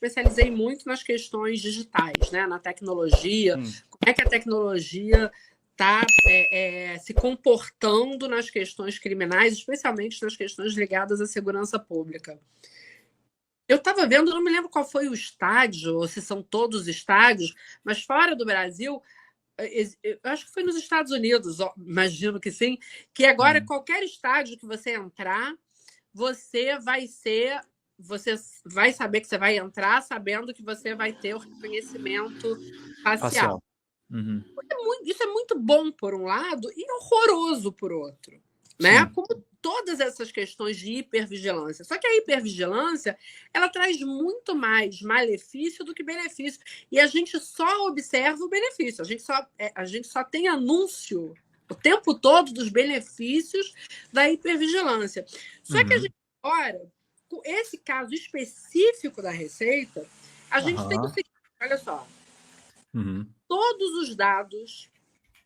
especializei muito nas questões digitais, né? Na tecnologia, como é que a tecnologia está se comportando nas questões criminais, especialmente nas questões ligadas à segurança pública. Eu estava vendo, não me lembro qual foi o estádio, ou se são todos os estádios, mas fora do Brasil, eu acho que foi nos Estados Unidos, imagino que sim, que agora qualquer estádio que você entrar, você vai saber que você vai entrar sabendo que você vai ter o reconhecimento facial. Isso é muito bom por um lado e horroroso por outro, né? Como todas essas questões de hipervigilância. Só que a hipervigilância, ela traz muito mais malefício do que benefício. E a gente só observa o benefício. A gente só tem anúncio o tempo todo dos benefícios da hipervigilância. Só que a gente agora, com esse caso específico da Receita, a gente tem o seguinte, olha só. Todos os dados,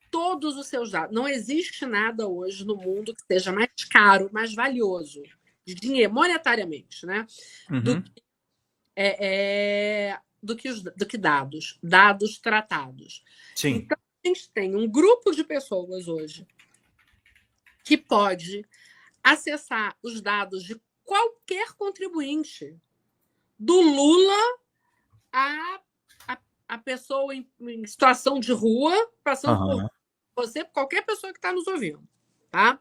todos os seus dados. Não existe nada hoje no mundo que seja mais caro, mais valioso, de dinheiro, monetariamente, né? Do que dados tratados. Sim. Então, a gente tem um grupo de pessoas hoje que pode acessar os dados de qualquer contribuinte, do Lula a pessoa em situação de rua, passando por você, qualquer pessoa que está nos ouvindo, tá?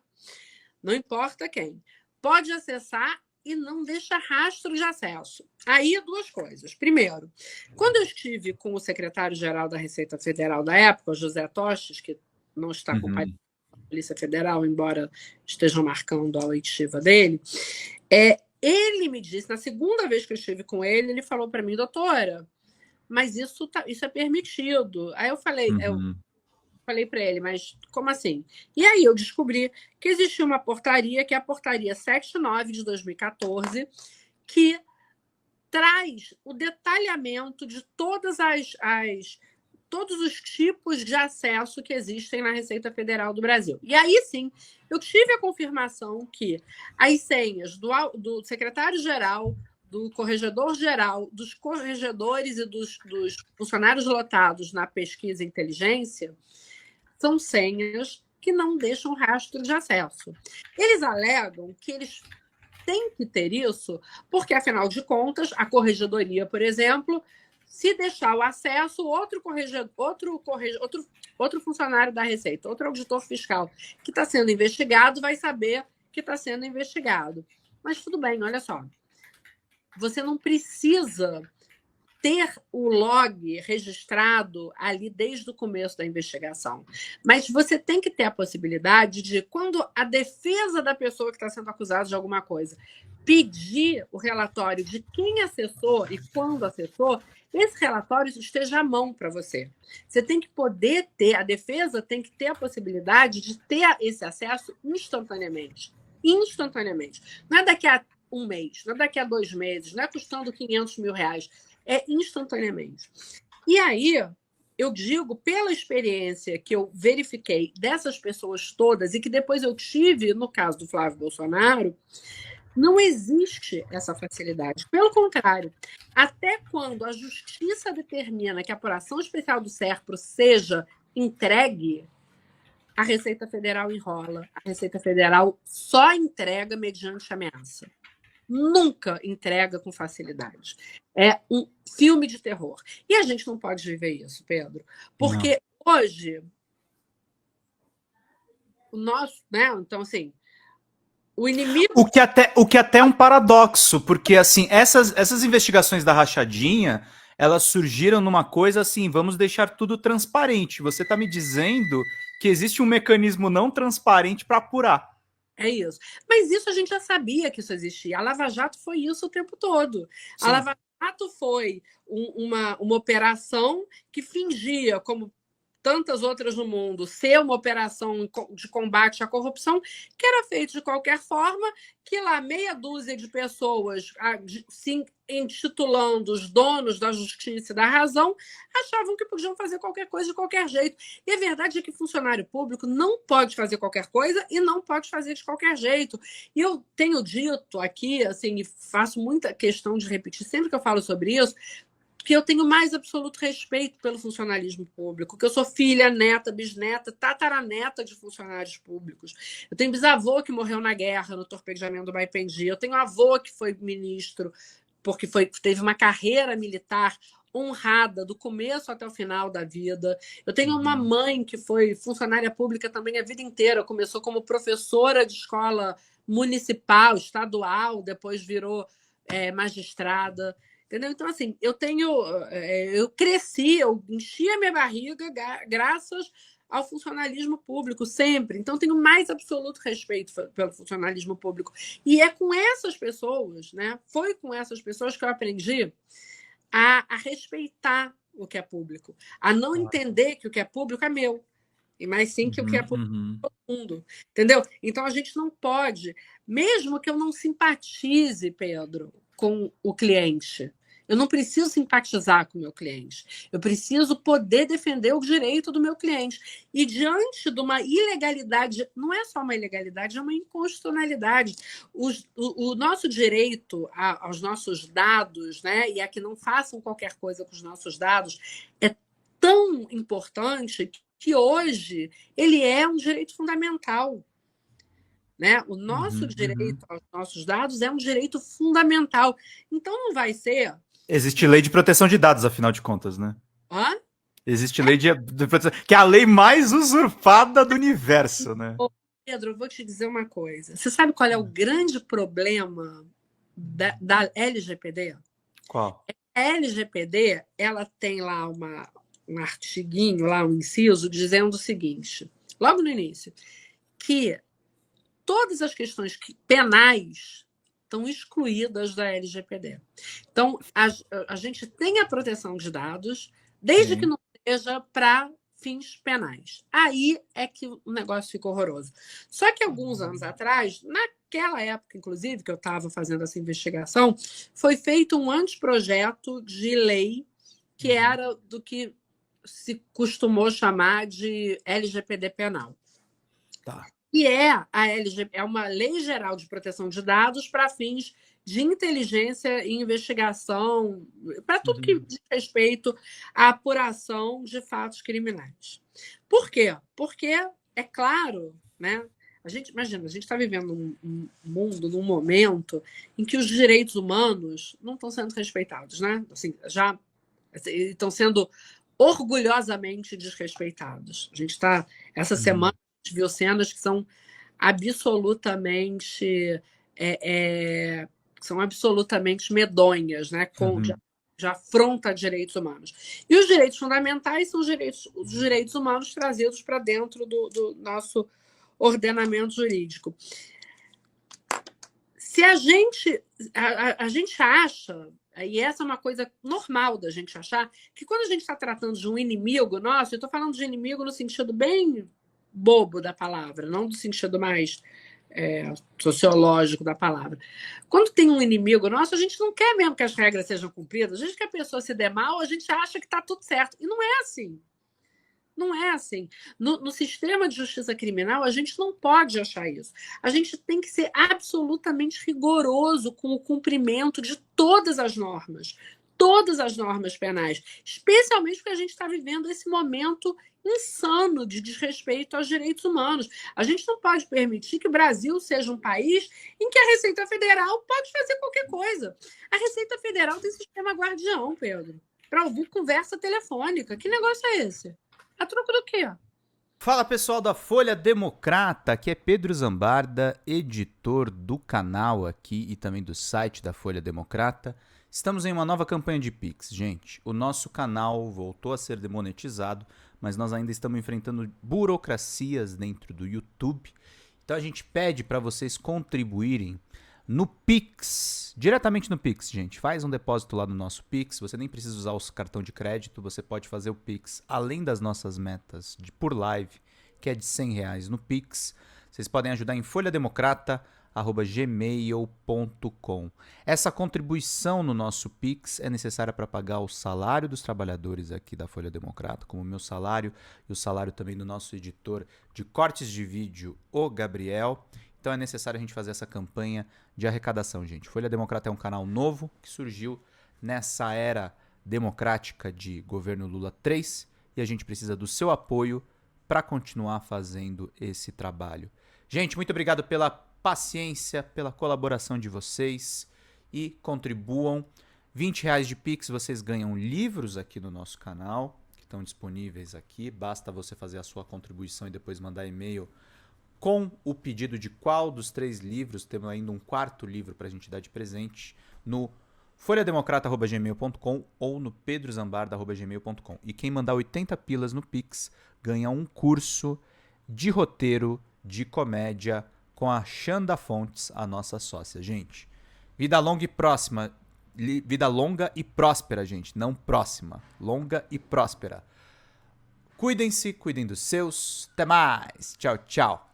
Não importa quem. Pode acessar e não deixa rastro de acesso. Aí, duas coisas. Primeiro, quando eu estive com o secretário-geral da Receita Federal da época, José Tostes, que não está com a Polícia Federal, embora estejam marcando a oitiva dele, ele me disse, na segunda vez que eu estive com ele, ele falou para mim, doutora, mas isso é permitido. Aí eu falei para ele, mas como assim? E aí eu descobri que existia uma portaria, que é a portaria 79 de 2014, que traz o detalhamento de todos os tipos de acesso que existem na Receita Federal do Brasil. E aí sim, eu tive a confirmação que as senhas do secretário-geral, do corregedor-geral, dos corregedores e dos funcionários lotados na pesquisa e inteligência são senhas que não deixam rastro de acesso. Eles alegam que eles têm que ter isso porque, afinal de contas, a corregedoria, por exemplo, se deixar o acesso, outro funcionário da Receita, outro auditor fiscal que está sendo investigado vai saber que está sendo investigado. Mas tudo bem, olha só. Você não precisa ter o log registrado ali desde o começo da investigação. Mas você tem que ter a possibilidade de, quando a defesa da pessoa que está sendo acusada de alguma coisa pedir o relatório de quem acessou e quando acessou, esse relatório esteja à mão para você. Você tem que poder ter, a defesa tem que ter a possibilidade de ter esse acesso instantaneamente. Instantaneamente. Não é daqui a um mês, não é daqui a 2 meses, não é custando R$500 mil. É instantaneamente. E aí, eu digo, pela experiência que eu verifiquei dessas pessoas todas e que depois eu tive no caso do Flávio Bolsonaro, não existe essa facilidade. Pelo contrário, até quando a justiça determina que a apuração especial do SERPRO seja entregue, a Receita Federal enrola. A Receita Federal só entrega mediante ameaça. Nunca entrega com facilidade. É um filme de terror. E a gente não pode viver isso, Pedro. Porque hoje, o nosso, né? Então, assim, o inimigo... O que até é um paradoxo, porque, assim, essas investigações da rachadinha, elas surgiram numa coisa assim, vamos deixar tudo transparente. Você está me dizendo que existe um mecanismo não transparente para apurar. É isso. Mas isso a gente já sabia que isso existia. A Lava Jato foi isso o tempo todo. Sim. A Lava Jato foi uma operação que fingia, como tantas outras no mundo, ser uma operação de combate à corrupção, que era feito de qualquer forma, que lá meia dúzia de pessoas se intitulando os donos da justiça e da razão, achavam que podiam fazer qualquer coisa de qualquer jeito. E a verdade é que funcionário público não pode fazer qualquer coisa e não pode fazer de qualquer jeito. E eu tenho dito aqui, assim, e faço muita questão de repetir sempre que eu falo sobre isso, que eu tenho mais absoluto respeito pelo funcionalismo público, que eu sou filha, neta, bisneta, tataraneta de funcionários públicos. Eu tenho bisavô que morreu na guerra, no torpedeamento do Baipendi. Eu tenho avô que foi ministro, porque teve uma carreira militar honrada do começo até o final da vida. Eu tenho uma mãe que foi funcionária pública também a vida inteira, começou como professora de escola municipal, estadual, depois virou magistrada. Entendeu? Então, assim, eu cresci, eu enchi a minha barriga graças ao funcionalismo público, sempre. Então, tenho mais absoluto respeito pelo funcionalismo público. E é com essas pessoas, né? Foi com essas pessoas que eu aprendi a respeitar o que é público, a não entender que o que é público é meu, e mais sim que o que é público é todo mundo. Entendeu? Então, a gente não pode, mesmo que eu não simpatize, Pedro, com o cliente, eu não preciso simpatizar com o meu cliente. Eu preciso poder defender o direito do meu cliente. E diante de uma ilegalidade, não é só uma ilegalidade, é uma inconstitucionalidade. O nosso direito aos nossos dados, né, e a que não façam qualquer coisa com os nossos dados, é tão importante que hoje ele é um direito fundamental. Né? O nosso direito aos nossos dados é um direito fundamental. Então, não vai ser... Existe lei de proteção de dados, afinal de contas, né? Hã? Existe lei de proteção, que é a lei mais usurpada do universo, né? Pedro, eu vou te dizer uma coisa. Você sabe qual é o grande problema da LGPD? Qual? A LGPD, ela tem lá um artiguinho, lá um inciso, dizendo o seguinte, logo no início, que todas as questões penais estão excluídas da LGPD. Então, a gente tem a proteção de dados, desde que não seja para fins penais. Aí é que o negócio fica horroroso. Só que alguns anos atrás, naquela época, inclusive, que eu estava fazendo essa investigação, foi feito um anteprojeto de lei que era do que se costumou chamar de LGPD penal. Tá. E é uma lei geral de proteção de dados para fins de inteligência e investigação, para tudo que diz respeito à apuração de fatos criminais. Por quê? Porque, é claro, né? Imagina, a gente está vivendo um mundo, num momento em que os direitos humanos não estão sendo respeitados, né? Assim, já estão sendo orgulhosamente desrespeitados. A gente está, essa semana, a gente viu cenas que são absolutamente medonhas, né? De afronta a direitos humanos. E os direitos fundamentais são os direitos humanos trazidos para dentro do nosso ordenamento jurídico. Se a gente acha, e essa é uma coisa normal da gente achar, que quando a gente está tratando de um inimigo nosso, eu estou falando de inimigo no sentido bem bobo da palavra, não do sentido mais sociológico da palavra. Quando tem um inimigo nosso, a gente não quer mesmo que as regras sejam cumpridas. A gente quer que a pessoa se dê mal, a gente acha que está tudo certo. E não é assim. Não é assim. No sistema de justiça criminal, a gente não pode achar isso. A gente tem que ser absolutamente rigoroso com o cumprimento de todas as normas penais, especialmente porque a gente está vivendo esse momento insano de desrespeito aos direitos humanos. A gente não pode permitir que o Brasil seja um país em que a Receita Federal pode fazer qualquer coisa. A Receita Federal tem sistema guardião, Pedro, para ouvir conversa telefônica. Que negócio é esse? A troco do quê? Fala, pessoal da Folha Democrata, aqui é Pedro Zambarda, editor do canal aqui e também do site da Folha Democrata. Estamos em uma nova campanha de Pix, gente. O nosso canal voltou a ser demonetizado, mas nós ainda estamos enfrentando burocracias dentro do YouTube. Então a gente pede para vocês contribuírem no Pix, diretamente no Pix, gente. Faz um depósito lá no nosso Pix, você nem precisa usar o cartão de crédito, você pode fazer o Pix além das nossas metas por live, que é de R$100 no Pix. Vocês podem ajudar em folhademocrata@gmail.com. Essa contribuição no nosso Pix é necessária para pagar o salário dos trabalhadores aqui da Folha Democrata, como o meu salário e o salário também do nosso editor de cortes de vídeo, o Gabriel. Então é necessário a gente fazer essa campanha de arrecadação, gente. Folha Democrata é um canal novo que surgiu nessa era democrática de governo Lula 3 e a gente precisa do seu apoio para continuar fazendo esse trabalho. Gente, muito obrigado pela paciência, pela colaboração de vocês e contribuam. R$20 de Pix, vocês ganham livros aqui no nosso canal, que estão disponíveis aqui. Basta você fazer a sua contribuição e depois mandar e-mail com o pedido de qual dos 3 livros, temos ainda um 4º livro para a gente dar de presente, no folhademocrata@gmail.com ou no pedrozambarda@gmail.com. E quem mandar 80 pilas no Pix ganha um curso de roteiro de comédia com a Xanda Fontes, a nossa sócia. Gente, vida longa e próxima. Vida longa e próspera, gente. Não próxima. Longa e próspera. Cuidem-se, cuidem dos seus. Até mais. Tchau, tchau.